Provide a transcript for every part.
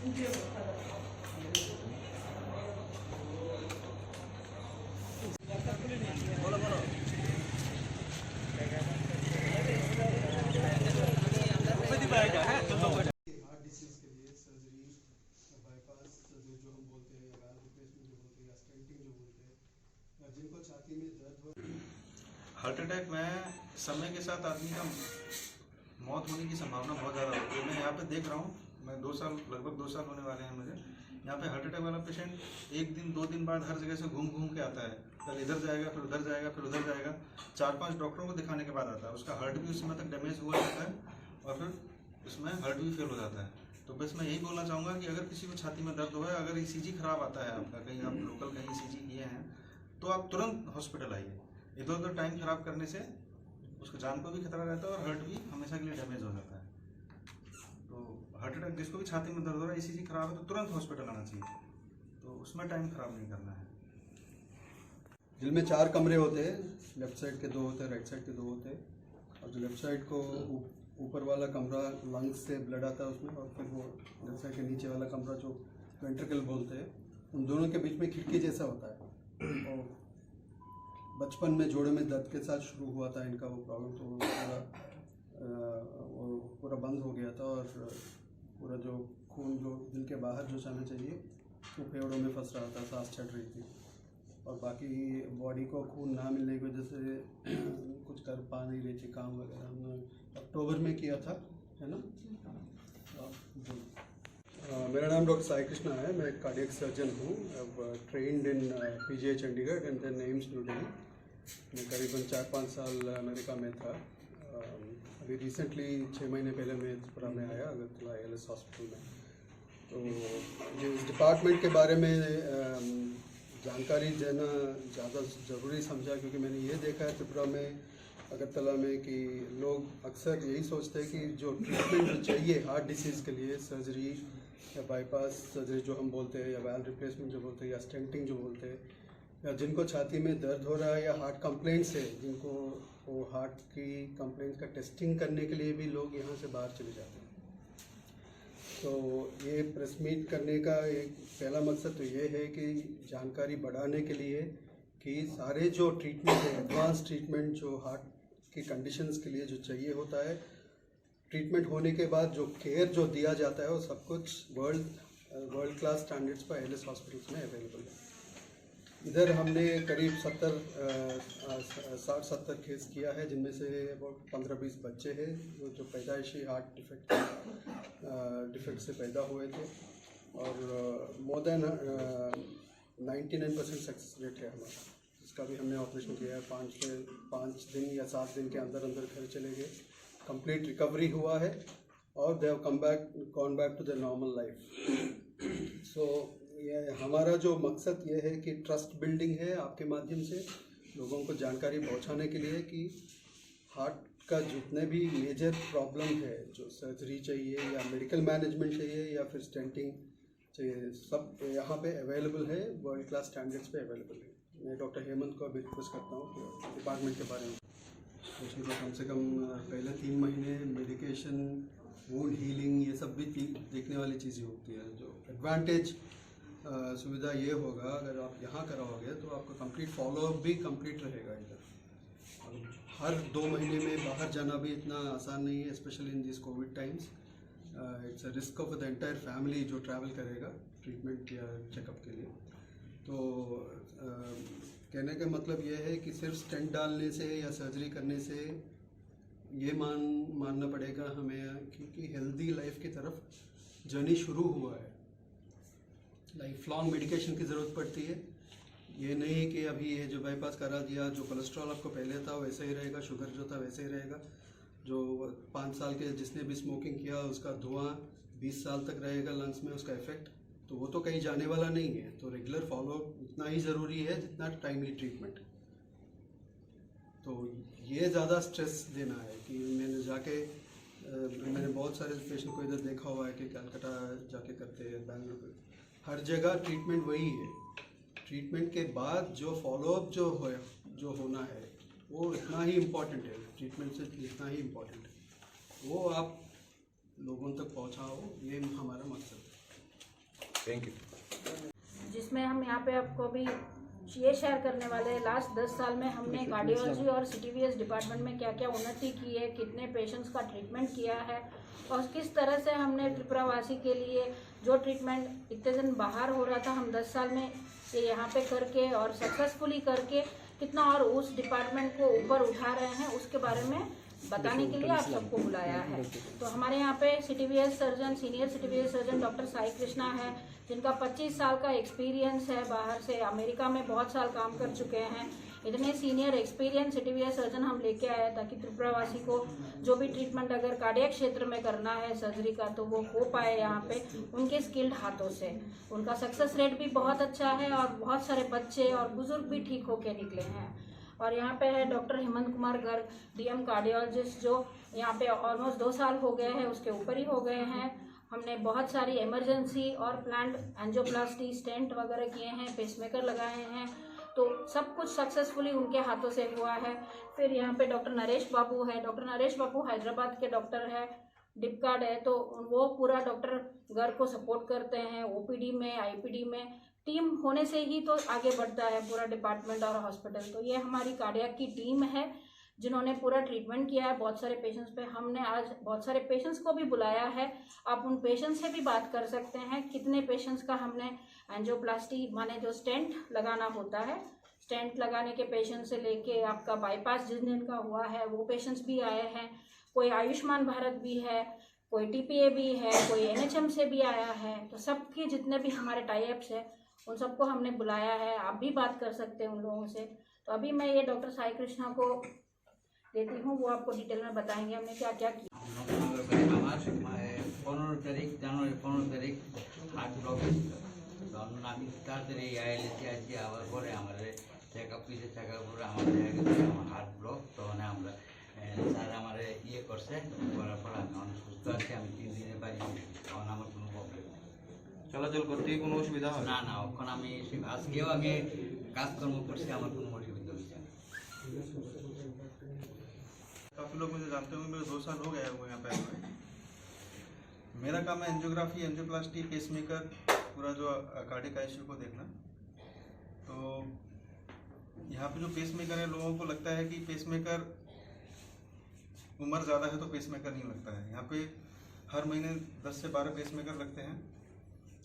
Heart disease के लिए surgery, bypass surgery जो हम बोलते हैं, या वाल्व रिप्लेसमेंट जो बोलते हैं, या स्टेंटिंग जो बोलते हैं, या जिनको छाती में दर्द हो। हार्ट अटैक में समय के साथ आदमी का मौत होने की संभावना बहुत ज़्यादा होती है। मैं यहाँ पे देख रहा हूँ, मैं लगभग 2 साल होने वाले हैं मुझे। यहाँ पे हार्ट अटैक वाला पेशेंट 1 दिन 2 दिन बाद हर जगह से घूम घूम के आता है। कल इधर जाएगा, फिर उधर जाएगा, फिर उधर जाएगा। 4-5 डॉक्टरों को दिखाने के बाद आता है। उसका हार्ट भी उस समय तक डैमेज हुआ रहता है और फिर उसमें हार्ट भी फेल हो जाता है। तो बस मैं यही बोलना चाहूँगा कि अगर किसी को छाती में दर्द हो है, अगर ECG खराब आता है आपका, कहीं आप लोकल कहीं ECG किए हैं, तो आप तुरंत हॉस्पिटल आइए। इधर उधर टाइम खराब करने से उसको जान को भी खतरा रहता है और हार्ट भी हमेशा के लिए डैमेज हो जाता है। तो हार्ट अटैक जिसको भी छाती में दर्द हो रहा है, ECG खराब है, तो तुरंत हॉस्पिटल आना चाहिए। तो उसमें टाइम खराब नहीं करना है। दिल में 4 कमरे होते हैं, लेफ्ट साइड के 2 होते हैं, राइट साइड के 2 होते हैं। और जो लेफ्ट साइड को ऊपर वाला कमरा लंग्स से ब्लड आता है उसमें, और फिर वो लेफ्ट साइड के नीचे वाला कमरा जो वेंट्रिकल बोलते हैं, उन दोनों के बीच में खिड़की जैसा होता है। और बचपन में जोड़े में दर्द के साथ शुरू हुआ था इनका वो प्रॉब्लम, तो पूरा बंद हो गया था। और पूरा जो खून जो दिल के बाहर जो जाना चाहिए वो फेफड़ों में फंस रहा था, सांस चढ़ रही थी। और बाकी बॉडी को खून ना मिलने की वजह से कुछ कर पा नहीं रही थी काम वगैरह। हमने अक्टूबर में किया था, है ना। मेरा नाम डॉक्टर साई कृष्णा है। मैं एक कार्डियक सर्जन हूँ। अब trained in PGI Chandigarh and then AIIMS New Delhi. मैं करीबन 4-5 साल अमेरिका में था। अभी रिसेंटली 6 महीने पहले मैं त्रिपुरा में आया, अगरतला ALS हॉस्पिटल में। तो जो इस डिपार्टमेंट के बारे में जानकारी देना ज़्यादा ज़रूरी समझा, क्योंकि मैंने ये देखा है त्रिपुरा में, अगरतला में, कि लोग अक्सर यही सोचते हैं कि जो ट्रीटमेंट जो चाहिए हार्ट डिसीज़ के लिए, सर्जरी या बाईपास सर्जरी जो हम बोलते हैं, या वाल्व रिप्लेसमेंट जो बोलते हैं, या स्टेंटिंग जो बोलते हैं, या जिनको छाती में दर्द हो रहा है या हार्ट कंप्लेंट्स है, जिनको वो हार्ट की कंप्लेंट्स का टेस्टिंग करने के लिए भी लोग यहाँ से बाहर चले जाते हैं। तो ये प्रेस मीट करने का एक पहला मकसद तो ये है कि जानकारी बढ़ाने के लिए कि सारे जो ट्रीटमेंट है, एडवांस ट्रीटमेंट जो हार्ट की कंडीशंस के लिए जो चाहिए होता है, ट्रीटमेंट होने के बाद जो केयर जो दिया जाता है, वो सब कुछ वर्ल्ड क्लास स्टैंडर्ड्स पर ALS हॉस्पिटल्स में अवेलेबल है। इधर हमने करीब 60-70 केस किया है, जिनमें से अबाउट 15-20 बच्चे हैं जो पैदाइशी हार्ट डिफेक्ट से पैदा हुए थे। और मोर देन 99% सक्सेस रेट है हमारा। इसका भी हमने ऑपरेशन किया है। 5 दिन या 7 दिन के अंदर घर चले गए, कंप्लीट रिकवरी हुआ है, और they have gone back to the normal life. So ये हमारा जो मकसद ये है कि ट्रस्ट बिल्डिंग है, आपके माध्यम से लोगों को जानकारी पहुंचाने के लिए कि हार्ट का जितने भी मेजर प्रॉब्लम है, जो सर्जरी चाहिए या मेडिकल मैनेजमेंट चाहिए या फिर स्टेंटिंग चाहिए, सब यहाँ पे अवेलेबल है, वर्ल्ड क्लास स्टैंडर्ड्स पे अवेलेबल है। मैं डॉक्टर हेमंत को अभी रिक्वेस्ट करता हूँ कि डिपार्टमेंट के बारे में उसमें तो कम से कम पहले 3 महीने मेडिकेशन, वुंड हीलिंग, ये सब भी देखने वाली चीज़ें होती है। जो एडवांटेज सुविधा ये होगा, अगर आप यहाँ कराओगे तो आपका कंप्लीट फॉलोअप भी कंप्लीट रहेगा इधर। और हर 2 महीने में बाहर जाना भी इतना आसान नहीं है, specially in this Covid times. It's a risk of the entire family जो ट्रैवल करेगा ट्रीटमेंट या चेकअप के लिए। तो कहने का मतलब ये है कि सिर्फ स्टेंट डालने से या सर्जरी करने से ये मानना पड़ेगा हमें कि हेल्दी लाइफ की तरफ जर्नी शुरू हुआ है। लाइफ लॉन्ग मेडिकेशन की ज़रूरत पड़ती है। ये नहीं कि अभी ये जो बाईपास करा दिया, जो कोलेस्ट्रॉल आपको पहले था वैसे ही रहेगा, शुगर जो था वैसे ही रहेगा, जो 5 साल के जिसने भी स्मोकिंग किया उसका धुआं 20 साल तक रहेगा लंग्स में, उसका इफेक्ट, तो वो तो कहीं जाने वाला नहीं है। तो रेगुलर फॉलोअप उतना ही ज़रूरी है जितना टाइमली ट्रीटमेंट। तो ये ज़्यादा स्ट्रेस देना है कि मैंने बहुत सारे पेशेंट को इधर देखा हुआ है कि कलकत्ता जाके करते हैं, बैंगलोर, हर जगह ट्रीटमेंट वही है। ट्रीटमेंट के बाद जो फॉलोअप जो होना है वो इतना ही इम्पॉर्टेंट है, ट्रीटमेंट से इतना ही इम्पॉर्टेंट है, वो आप लोगों तक पहुंचाओ, ये हमारा मकसद है। Thank you. जिसमें हम यहाँ पे आपको भी ये शेयर करने वाले हैं लास्ट 10 साल में हमने कार्डियोलॉजी और CTVS डिपार्टमेंट में क्या क्या उन्नति की है, कितने पेशेंट्स का ट्रीटमेंट किया है और किस तरह से हमने त्रिपुरावासी के लिए जो ट्रीटमेंट इतने दिन बाहर हो रहा था हम 10 साल में ये यहाँ पे करके और सक्सेसफुली करके कितना और उस डिपार्टमेंट को ऊपर उठा रहे हैं उसके बारे में बताने के लिए आप सबको बुलाया है। तो हमारे यहाँ पे CTVS surgeon, senior CTVS surgeon doctor Sai Krishna है, जिनका 25 साल का एक्सपीरियंस है, बाहर से अमेरिका में बहुत साल काम कर चुके हैं। इतने सीनियर एक्सपीरियंस CTVS सर्जन हम लेके आए ताकि त्रिपुरावासी को जो भी ट्रीटमेंट अगर कार्डियक क्षेत्र में करना है सर्जरी का तो वो हो पाए यहाँ पे उनके स्किल्ड हाथों से। उनका सक्सेस रेट भी बहुत अच्छा है और बहुत सारे बच्चे और बुजुर्ग भी ठीक होके निकले हैं। और यहाँ पे है doctor Hemant Kumar Garg, DM cardiologist, जो यहाँ पे ऑलमोस्ट 2 साल हो गए हैं, उसके ऊपर ही हो गए हैं। हमने बहुत सारी इमरजेंसी और प्लान्ड एंजियोप्लास्टी, स्टेंट वगैरह किए हैं, पेसमेकर लगाए हैं, तो सब कुछ सक्सेसफुली उनके हाथों से हुआ है। फिर यहाँ पे डॉक्टर नरेश बाबू है। डॉक्टर नरेश बाबू हैदराबाद के डॉक्टर है, डिप कार्ड है, तो वो पूरा डॉक्टर गर्ग को सपोर्ट करते हैं OPD में, IPD में। टीम होने से ही तो आगे बढ़ता है पूरा डिपार्टमेंट और हॉस्पिटल। तो ये हमारी कार्डियक की टीम है जिन्होंने पूरा ट्रीटमेंट किया है बहुत सारे पेशेंट्स पे। हमने आज बहुत सारे पेशेंट्स को भी बुलाया है, आप उन पेशेंट्स से भी बात कर सकते हैं कितने पेशेंट्स का हमने एंजियोप्लास्टी माने जो स्टेंट लगाना होता है, स्टेंट लगाने के पेशेंट से लेके आपका बाईपास जिन दिन का हुआ है वो पेशेंट्स भी आए हैं। कोई आयुष्मान भारत भी है, कोई TPA भी है, कोई NHM से भी आया है। तो सबके जितने भी हमारे टाई-अप्स है उन सबको हमने बुलाया है, आप भी बात कर सकते हैं उन लोगों से। तो अभी मैं ये डॉक्टर साई कृष्णा को देती हूँ, वो आपको डिटेल में बताएंगे हमने क्या क्या किया। আমার 15 তারিখ জানুয়ারি 15 তারিখ হার্ট ব্লক তখন আমি তাড়াতাড়ি আইএলএসে আসছি। আবার পরে আমাদের চেকআপ করে আমাদের দেখা গেছে আমার হার্ট ব্লক। তখন আমরা স্যার আমার ইয়ে করছে, করার পর আমি অনেক সুস্থ আছি। আমি 3 দিনের বাড়ি তখন আমার কোনো প্রবলেম নেই, চলাচল করতে কোনো অসুবিধা হয় না না। ওখানে আমি আজকেও আমি কাজকর্ম করছি, আমার কোনো অসুবিধা হচ্ছে না। काफ़ी लोग मुझे जानते होंगे, मेरे 2 साल हो गए हैं वो यहाँ पे आए हुए। मेरा काम है एंजियोग्राफी, एंजियोप्लास्टी, पेसमेकर, पूरा जो कार्डियक ICU को देखना। तो यहाँ पे जो पेसमेकर है, लोगों को लगता है कि पेसमेकर उम्र ज़्यादा है तो पेसमेकर नहीं लगता है। यहाँ पे हर महीने 10 से 12 पेसमेकर लगते हैं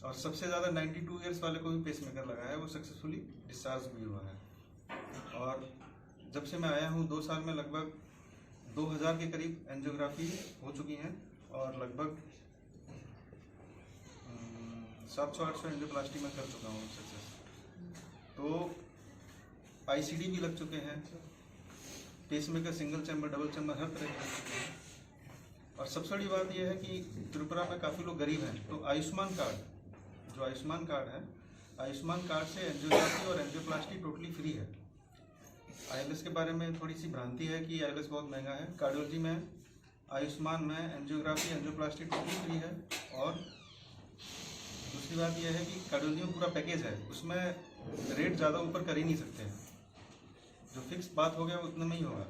और सबसे ज़्यादा 92 ईयर्स वाले को भी पेसमेकर लगा है, वो सक्सेसफुली डिस्चार्ज भी हुआ है। और जब से मैं आया हूँ 2 साल में लगभग 2000 के करीब एंजियोग्राफी हो चुकी हैं और लगभग 700-800 एंजियोप्लास्टी में कर चुका हूँ सक्सेस। तो ICD भी लग चुके हैं, pacemaker single chamber, double chamber, हर तरह के लग चुके हैं। और सबसे बड़ी बात यह है कि त्रिपुरा में काफ़ी लोग गरीब हैं, तो आयुष्मान कार्ड, जो आयुष्मान कार्ड है, आयुष्मान कार्ड से एंजियोग्राफी और एंजियोप्लास्टी टोटली फ्री है। ILS के बारे में थोड़ी सी भ्रांति है कि ILS बहुत महंगा है। कार्डियोलॉजी में, आयुष्मान में एंजियोग्राफी, एंजियोप्लास्टी टोटली फ्री है। और दूसरी बात यह है कि कार्डियोलॉजी में पूरा पैकेज है, उसमें रेट ज़्यादा ऊपर कर ही नहीं सकते हैं। जो फिक्स बात हो गया उतने में ही होगा।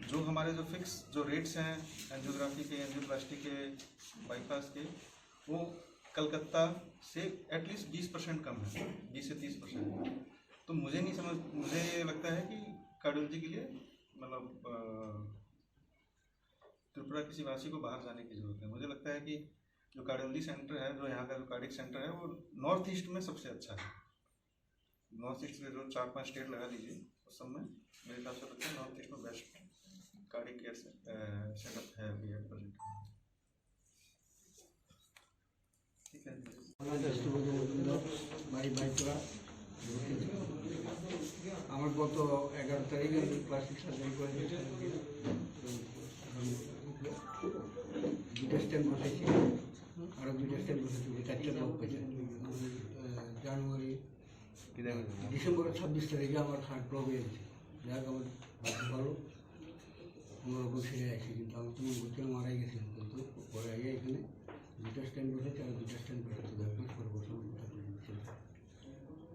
जो हमारे जो फिक्स जो रेट्स हैं एंजियोग्राफी के, एंजियोप्लास्टी के, बाईपास के, वो कलकत्ता से एटलीस्ट 20% कम है, 20 से 30%। तो मुझे ये लगता है कि कार्डियोलॉजी के लिए मतलब त्रिपुरा किसी वासी को बाहर जाने की ज़रूरत है। मुझे लगता है कि जो कार्डियोलॉजी सेंटर है, जो यहाँ का जो कार्डियक सेंटर है, वो नॉर्थ ईस्ट में सबसे अच्छा है। नॉर्थ ईस्ट के जो 4-5 स्टेट लगा लीजिए, उस सब में मेरे हिसाब से लगता है नॉर्थ ईस्ट में बेस्ट कार्डियक केयर सेटअप है अभी एट प्रेजेंट। ठीक है। আমার গত 11 তারিখে আমি প্লাস্টিক সার্জারি করে দুটো স্টেম বসেছি, আরও 2টা স্টেম বসেছি, 4টা লোক পেয়েছে। জানুয়ারি ডিসেম্বরের 26 তারিখে আমার হার্ট ব্লক হয়ে গেছে। যাক আমার ভালো কোনোরকম সেরে আসি, কিন্তু আমি তো মনে করছিলাম মারাই গেছিলাম। কিন্তু পরে আগে এখানে 2টা স্ট্যান্ড বসেছে, আর 2টা স্ট্যান্ড বসেছে। পরে বসে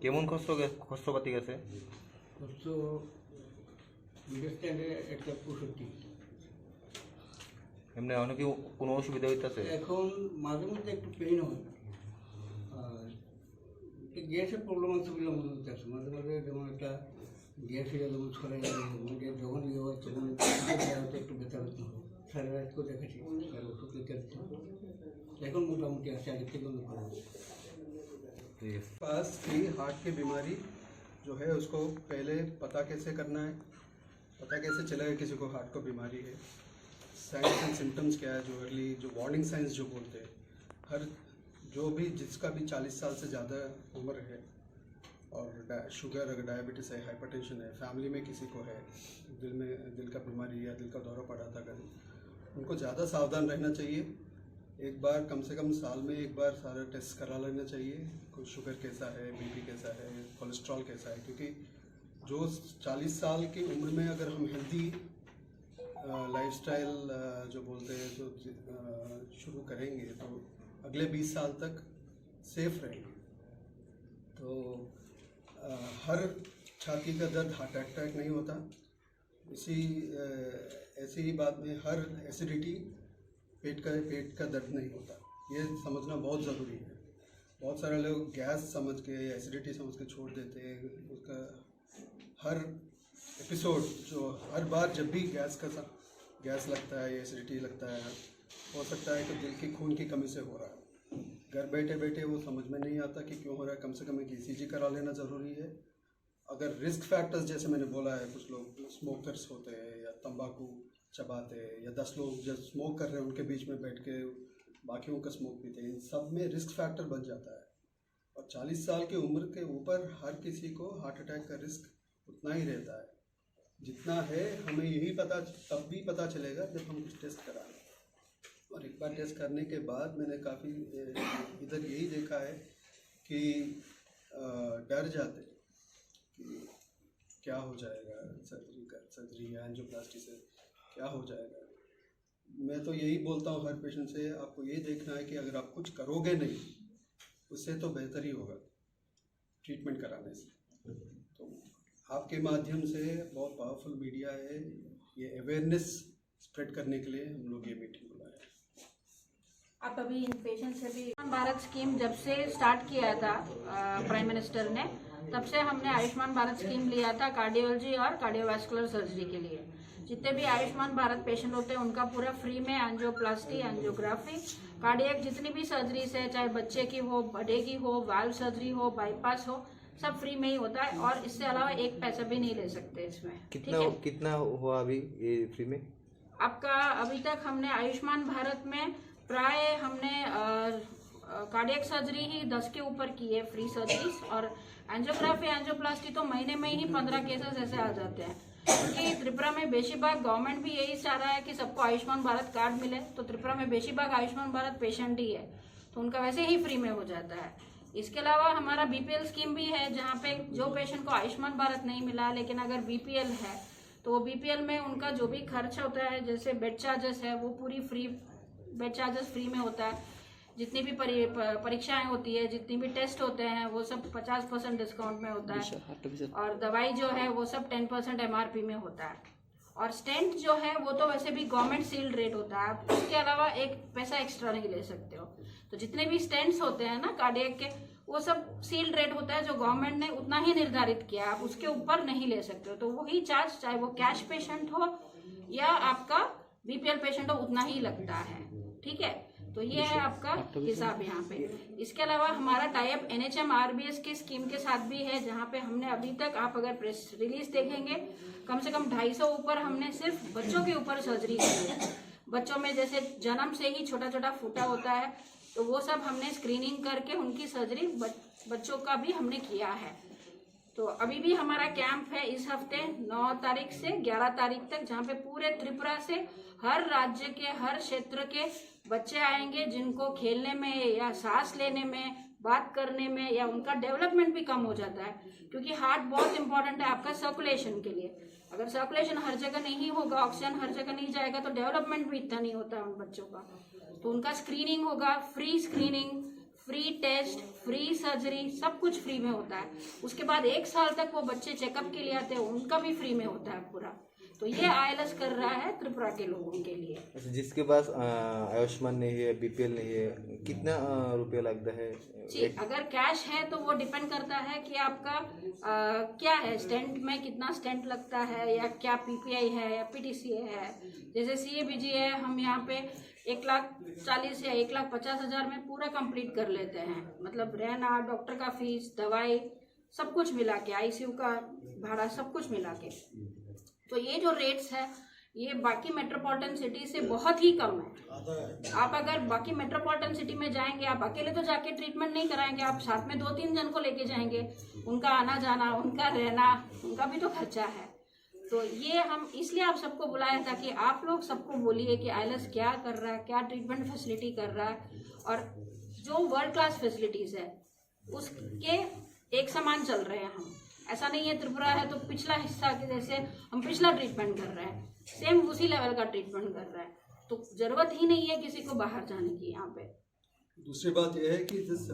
কেমন খরচপাতি গেছে? খরচ 2টা স্ট্যান্ডে একটা 65। এমনি অনেক কোনো অসুবিধা হইতেছে? এখন মাঝে মধ্যে একটু পেইন হয়, আর গ্যাসের প্রবলেম আছে বলে মনে হচ্ছে মাঝে মাঝে যেমন একটা গ্যাস হয়ে যেমন সরে গেলে যখন ইয়ে হয় তখন হয়তো একটু ব্যথা ব্যথা হয় স্যারের রাতকেও দেখেছি স্যার ওষুধ লিখে দিচ্ছে এখন মোটামুটি আছে আগের থেকে অনেক ভালো पास की हार्ट की बीमारी जो है उसको पहले पता कैसे करना है, पता कैसे चलेगा किसी को हार्ट को बीमारी है, साइंस एंड सिम्टम्स क्या है, जो अर्ली जो वार्निंग साइंस जो बोलते हैं, हर जो भी जिसका भी 40 साल से ज़्यादा उम्र है और शुगर अगर डायबिटीज़ है, हाइपरटेंशन है, फैमिली में किसी को है, दिल का बीमारी या दिल का दौरा पड़ा था कभी, उनको ज़्यादा सावधान रहना चाहिए। एक बार कम से कम साल में एक बार सारा टेस्ट करा लेना चाहिए, कोई शुगर कैसा है, बीपी कैसा है, कोलेस्ट्रॉल कैसा है, क्योंकि जो 40 साल की उम्र में अगर हम हेल्दी लाइफस्टाइल जो बोलते हैं जो शुरू करेंगे तो अगले 20 साल तक सेफ रहेंगे। तो हर छाती का दर्द हार्ट अटैक नहीं होता, ऐसी ही बात में हर एसिडिटी पेट का दर्द नहीं होता, ये समझना बहुत ज़रूरी है। बहुत सारे लोग गैस समझ के या एसिडिटी समझ के छोड़ देते हैं, उसका हर एपिसोड जो हर बार जब भी गैस लगता है या एसिडिटी लगता है, हो सकता है कि दिल की खून की कमी से हो रहा है। घर बैठे बैठे वो समझ में नहीं आता कि क्यों हो रहा है, कम से कम एक ECG करा लेना ज़रूरी है। अगर रिस्क फैक्टर्स जैसे मैंने बोला है, कुछ लोग स्मोकर्स होते हैं या तंबाकू चबाते हैं या 10 लोग जो स्मोक कर रहे हैं उनके बीच में बैठ के बाकियों का स्मोक पीते हैं, इन सब में रिस्क फैक्टर बन जाता है। और 40 साल की उम्र के ऊपर हर किसी को हार्ट अटैक का रिस्क उतना ही रहता है जितना है। हमें यही पता तब भी पता चलेगा जब हम कुछ टेस्ट कराएं, और एक बार टेस्ट करने के बाद मैंने काफ़ी इधर यही देखा है कि डर जाते कि क्या हो जाएगा, सर्जरी या एंजियोप्लास्टी से क्या हो जाएगा। मैं तो यही बोलता हूँ हर पेशेंट से, आपको ये देखना है कि अगर आप कुछ करोगे नहीं उससे तो बेहतर ही होगा ट्रीटमेंट कराने से। तो आपके माध्यम से बहुत पावरफुल मीडिया है, ये अवेयरनेस स्प्रेड करने के लिए हम लोग ये मीटिंग बुलाए हैं। आप अभी इन पेशेंट से भी आयुष्मान भारत स्कीम जब से स्टार्ट किया था प्राइम मिनिस्टर ने, तब से हमने आयुष्मान भारत स्कीम लिया था कार्डियोलॉजी और कार्डियोवास्कुलर सर्जरी के लिए। जितने भी आयुष्मान भारत पेशेंट होते हैं उनका पूरा फ्री में एंजियोप्लास्टी, एंजियोग्राफी, कार्डियक जितनी भी सर्जरीज है, चाहे बच्चे की हो, बड़े की हो, वाल्व सर्जरी हो, बाईपास हो, सब फ्री में ही होता है और इससे अलावा एक पैसा भी नहीं ले सकते इसमें। कितना हुआ अभी ये फ्री में? आपका अभी तक हमने आयुष्मान भारत में प्राय हमने कार्डियक सर्जरी ही 10 के ऊपर की है फ्री सर्जरीज, और एंजियोग्राफी, एंजियोप्लास्टी तो महीने में ही 15 केसेस ऐसे आ जाते हैं। क्योंकि त्रिपुरा में बेशीबाग गवर्नमेंट भी यही चाह रहा है कि सबको आयुष्मान भारत कार्ड मिले, तो त्रिपुरा में बेशीबाग आयुष्मान भारत पेशेंट ही है, तो उनका वैसे ही फ्री में हो जाता है। इसके अलावा हमारा BPL स्कीम भी है, जहाँ पे जो पेशेंट को आयुष्मान भारत नहीं मिला लेकिन अगर BPL है तो वो BPL में उनका जो भी खर्च होता है, जैसे बेड चार्जेस है वो पूरी फ्री, बेड चार्जेस फ्री में होता है। जितनी भी परीक्षाएं होती है, जितनी भी टेस्ट होते हैं वो सब 50% डिस्काउंट में होता है, और दवाई जो है वो सब 10% MRP में होता है। और स्टेंट जो है वो तो वैसे भी गवर्नमेंट सील्ड रेट होता है, आप उसके अलावा एक पैसा एक्स्ट्रा नहीं ले सकते हो। तो जितने भी स्टेंट्स होते हैं ना कार्डियक के, वो सब सील्ड रेट होता है, जो गवर्नमेंट ने उतना ही निर्धारित किया, आप उसके ऊपर नहीं ले सकते हो। तो वही चार्ज, चाहे वो कैश पेशेंट हो या आपका BPL पेशेंट हो, उतना ही लगता है। ठीक है, तो ये है आपका हिसाब यहाँ पे। इसके अलावा हमारा टाइप NHM RBS की स्कीम के साथ भी है, जहाँ पे हमने अभी तक, आप अगर प्रेस रिलीज देखेंगे, कम से कम 250 ऊपर हमने सिर्फ बच्चों के ऊपर सर्जरी की है। बच्चों में जैसे जन्म से ही छोटा छोटा फूटा होता है, तो वो सब हमने स्क्रीनिंग करके उनकी सर्जरी बच्चों का भी हमने किया है। तो अभी भी हमारा कैंप है इस हफ्ते 9 तारीख से 11 तारीख तक, जहाँ पे पूरे त्रिपुरा से हर राज्य के, हर क्षेत्र के बच्चे आएंगे, जिनको खेलने में या सांस लेने में, बात करने में, या उनका डेवलपमेंट भी कम हो जाता है। क्योंकि हार्ट बहुत इंपॉर्टेंट है आपका सर्कुलेशन के लिए। अगर सर्कुलेशन हर जगह नहीं होगा, ऑक्सीजन हर जगह नहीं जाएगा, तो डेवलपमेंट भी इतना नहीं होता है उन बच्चों का। तो उनका स्क्रीनिंग होगा, free screening, free test, free surgery, सब कुछ फ्री में होता है। उसके बाद 1 साल तक वो बच्चे चेकअप के लिए आते हैं, उनका भी फ्री में होता है पूरा। तो ये ILS कर रहा है त्रिपुरा के लोगों के लिए। अच्छा, जिसके पास आयुष्मान नहीं है, BPL नहीं है, कितना रुपया लगता है? जी, अगर कैश है तो वो डिपेंड करता है कि आपका क्या है, स्टेंट में कितना स्टेंट लगता है, या क्या PPI है या PTCA है। जैसे CABG है, हम यहाँ पे 1,40,000 या 1,50,000 में पूरा कंप्लीट कर लेते हैं। मतलब रहना, डॉक्टर का फीस, दवाई, सब कुछ मिला के, ICU का भाड़ा, सब कुछ मिला के। तो ये जो रेट्स है ये बाकी मेट्रोपॉलिटन सिटी से बहुत ही कम है। आप अगर बाकी मेट्रोपॉलिटन सिटी में जाएंगे, आप अकेले तो जाके ट्रीटमेंट नहीं कराएंगे, आप साथ में 2-3 जन को लेके जाएंगे, उनका आना जाना, उनका रहना, उनका भी तो खर्चा है। तो ये हम इसलिए आप सबको बुलाया था कि आप लोग सबको बोलिए कि ILS क्या कर रहा है, क्या ट्रीटमेंट फैसिलिटी कर रहा है, और जो वर्ल्ड क्लास फैसिलिटीज़ है उसके एक समान चल रहे हैं हम। ऐसा नहीं है त्रिपुरा है तो पिछला हिस्सा के जैसे हम पिछला ट्रीटमेंट कर रहे हैं, सेम उसी लेवल का ट्रीटमेंट कर रहे हैं। तो ज़रूरत ही नहीं है किसी को बाहर जाने की यहाँ पे। दूसरी बात यह है कि जिस